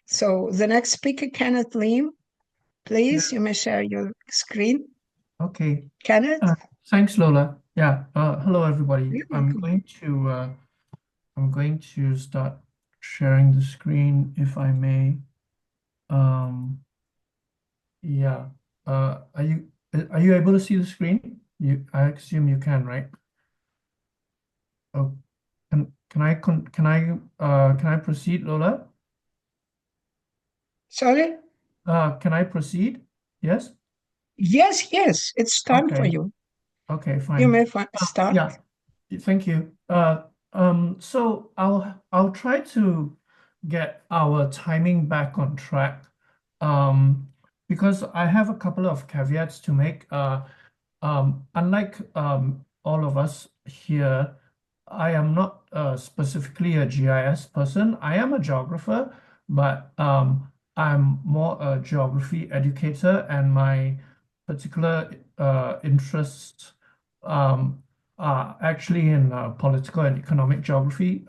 So the next speaker, Kenneth Lim, please, you may share your screen. Okay. Kenneth? Thanks, Lola. Yeah. Hello, everybody. You're welcome. I'm going to start sharing the screen, if I may. Yeah. Are you able to see the screen? I assume you can, right? Oh, can I proceed, Lola? Sorry? Can I proceed? Yes? Yes, it's time for Okay. you. Okay, You fine. may start. Yeah. Thank you. So I'll try to get our timing back on track. Because I have a couple of caveats to make. Unlike all of us here, I am not specifically a GIS person. I am a geographer, but I'm more a geography educator, and my particular interests are actually in political and economic geography.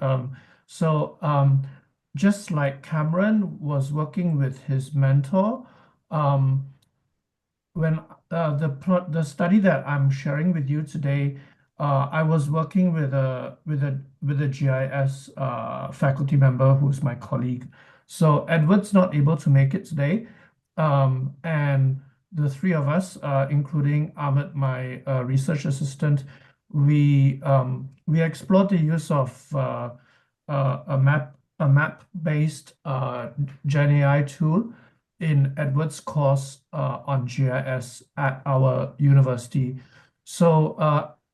So just like Cameron was working with his mentor, um, when the study that I'm sharing with you today, I was working with a GIS faculty member who's my colleague. So Edward's not able to make it today, and the three of us, including Ahmed, my research assistant, we explored the use of a map-based Gen AI tool in Edward's course on GIS at our university. So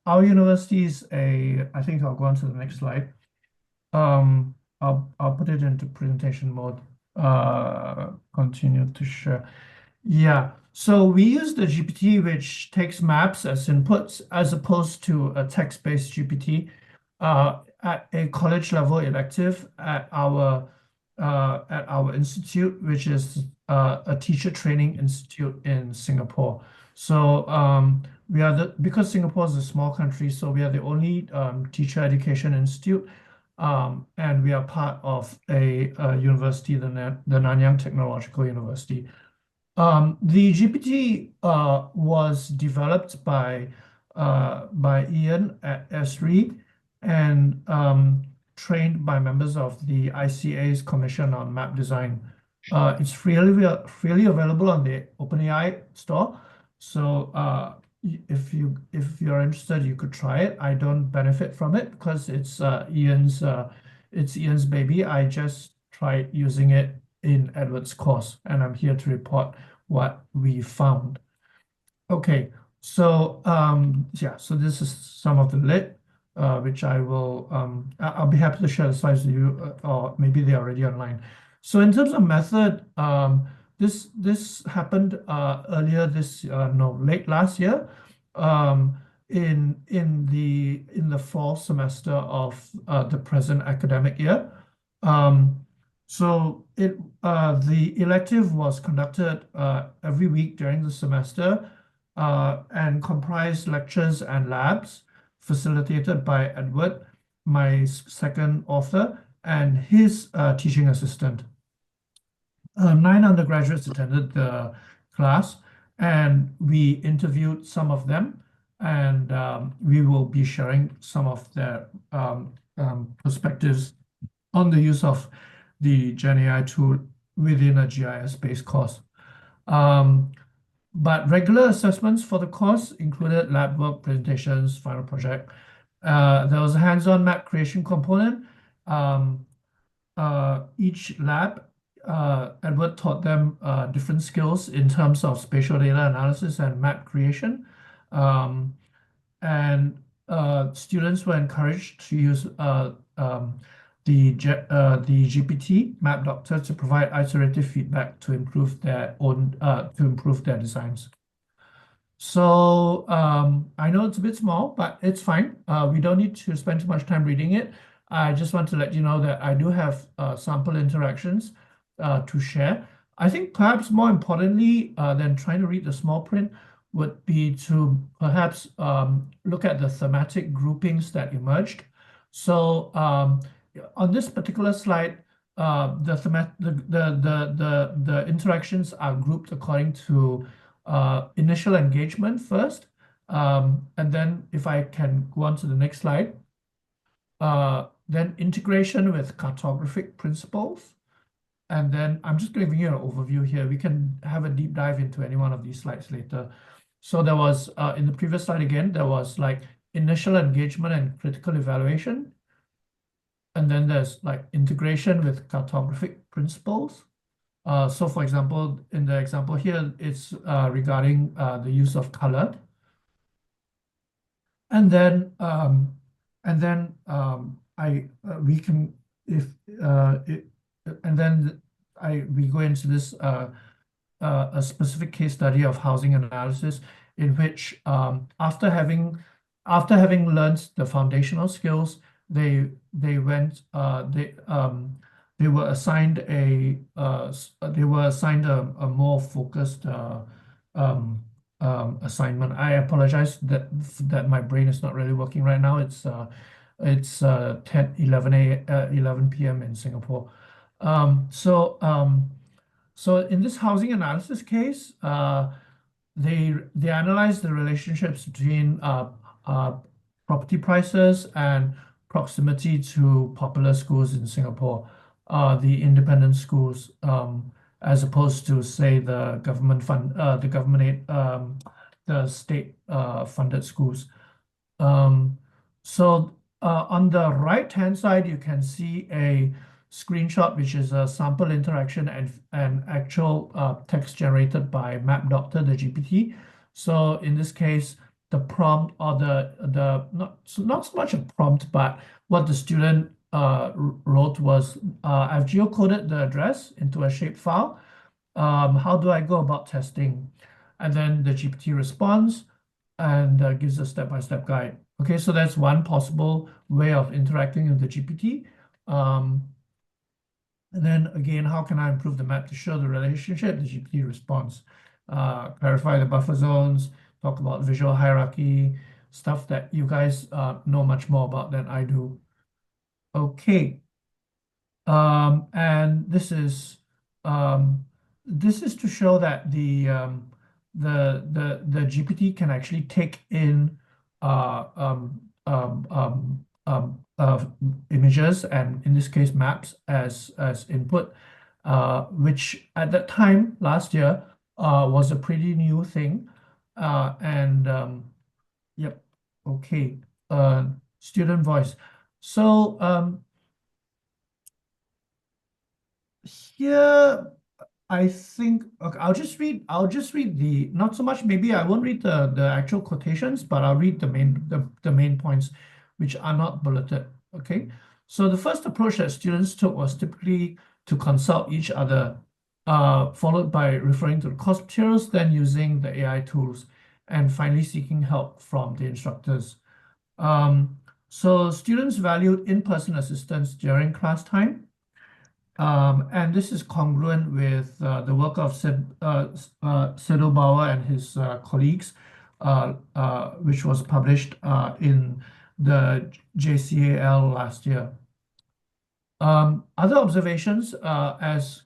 our university is I think I'll go on to the next slide. I'll put it into presentation mode. Continue to share. Yeah, so we use the GPT, which takes maps as inputs, as opposed to a text-based GPT at a college level elective at our institute, which is a teacher training institute in Singapore. So because Singapore is a small country, so we are the only teacher education institute, and we are part of a university, the Nanyang Technological University. The GPT was developed by Ian at Esri and trained by members of the ICA's Commission on Map Design. It's freely available on the OpenAI store. So if you're interested, you could try it. I don't benefit from it because it's Ian's baby. I just tried using it in Edward's course, and I'm here to report what we found. Okay, so yeah, so this is some of the lit, which I'll be happy to share the slides with you, or maybe they're already online. So in terms of method, this happened earlier late last year, in the fall semester of the present academic year. So the elective was conducted every week during the semester and comprised lectures and labs facilitated by Edward, my second author, and his teaching assistant. 9 undergraduates attended the class, and we interviewed some of them, and we will be sharing some of their perspectives on the use of the Gen AI tool within a GIS-based course. But regular assessments for the course included lab work, presentations, final project. There was a hands-on map creation component. Each lab, Edward taught them different skills in terms of spatial data analysis and map creation. And students were encouraged to use the GPT Map Doctor to provide iterative feedback to improve their designs. So I know it's a bit small, but it's fine. We don't need to spend too much time reading it. I just want to let you know that I do have sample interactions to share. I think perhaps more importantly than trying to read the small print would be to perhaps look at the thematic groupings that emerged. So on this particular slide, the interactions are grouped according to initial engagement first, and then if I can go on to the next slide, then integration with cartographic principles. And then I'm just giving you an overview here. We can have a deep dive into any one of these slides later. So there was, in the previous slide again, there was like initial engagement and critical evaluation. And then there's like integration with cartographic principles. So for example, in the example here, it's regarding the use of color. And then we can, if and then we go into this a specific case study of housing analysis, in which after having learned the foundational skills, they were assigned a more focused assignment. I apologize that my brain is not really working right now. It's 11 p.m. in Singapore. So in this housing analysis case, they analyzed the relationships between property prices and proximity to popular schools in Singapore, the independent schools, as opposed to, say, the state funded schools. So on the right-hand side, you can see a screenshot, which is a sample interaction and actual text generated by MapDoctor, the GPT. So in this case, the prompt, or the not so much a prompt, but what the student wrote was, I've geocoded the address into a shapefile. How do I go about testing? And then the GPT responds and gives a step-by-step guide. Okay, so that's one possible way of interacting with the GPT. And then again, how can I improve the map to show the relationship? The GPT response, clarify the buffer zones, talk about visual hierarchy, stuff that you guys know much more about than I do. Okay. And this is to show that the GPT can actually take in images, and in this case maps, as input, which at that time last year was a pretty new thing. Yep, okay. Student voice. So here I think, okay, I'll just read the, not so much, maybe I won't read the actual quotations, but I'll read the main points, which are not bulleted. Okay, so the first approach that students took was typically to consult each other, followed by referring to the course materials, then using the AI tools, and finally seeking help from the instructors. So students valued in-person assistance during class time. And this is congruent with the work of Sedo Bauer and his colleagues, which was published in the JCAL last year. Other observations, as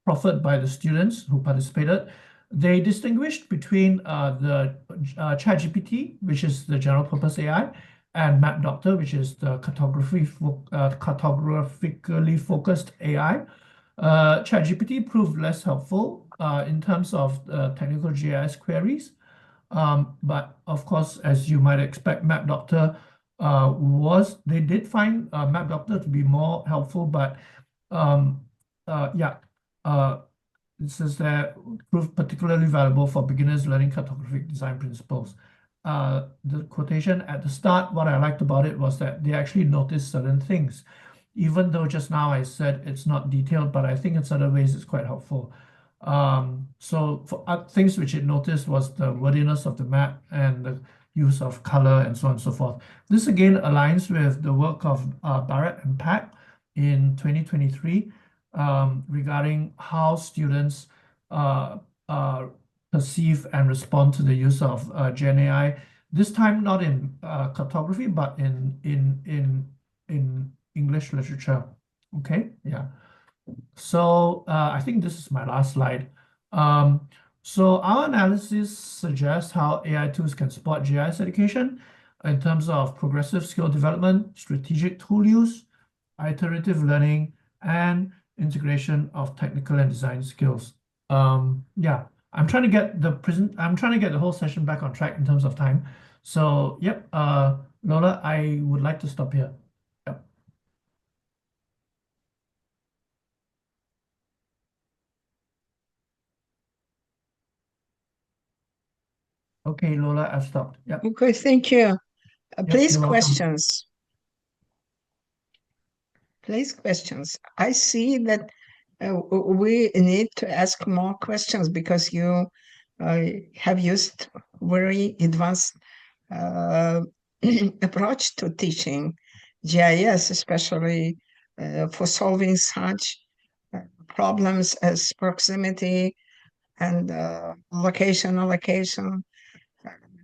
proffered by the students who participated, they distinguished between the ChatGPT, which is the general purpose AI, and MapDoctor, which is the cartographically focused AI. ChatGPT proved less helpful in terms of technical GIS queries. But of course, as you might expect, MapDoctor they did find MapDoctor to be more helpful, but it says that proved particularly valuable for beginners learning cartographic design principles. The quotation at the start, what I liked about it was that they actually noticed certain things, even though just now I said it's not detailed, but I think in certain ways it's quite helpful. So for things which it noticed was the wordiness of the map and the use of color and so on and so forth. This again aligns with the work of Barrett and Pack in 2023 regarding how students perceive and respond to the use of Gen AI. This time not in cartography, but in English literature. Okay, yeah. So I think this is my last slide. So our analysis suggests how AI tools can support GIS education in terms of progressive skill development, strategic tool use, iterative learning, and integration of technical and design skills. Yeah, I'm trying to get the whole session back on track in terms of time. So yep, Lola, I would like to stop here. Yep. Okay, Lola, I've stopped. Yep. Okay, thank you. Yep, Please you're welcome. questions. Please questions. I see that we need to ask more questions because you have used very advanced approach to teaching GIS, especially for solving such problems as proximity and location allocation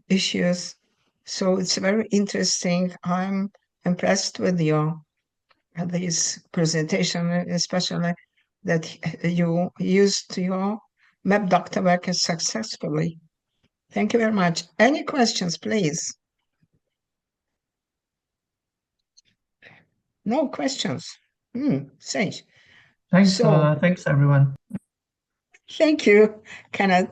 issues. So it's very interesting. I'm impressed with your this presentation, especially that you used your map doctor work successfully. Thank you very much. Any questions, please? No questions. Thanks. Thanks, So, Lola. Thanks, everyone. thank you, Kenneth.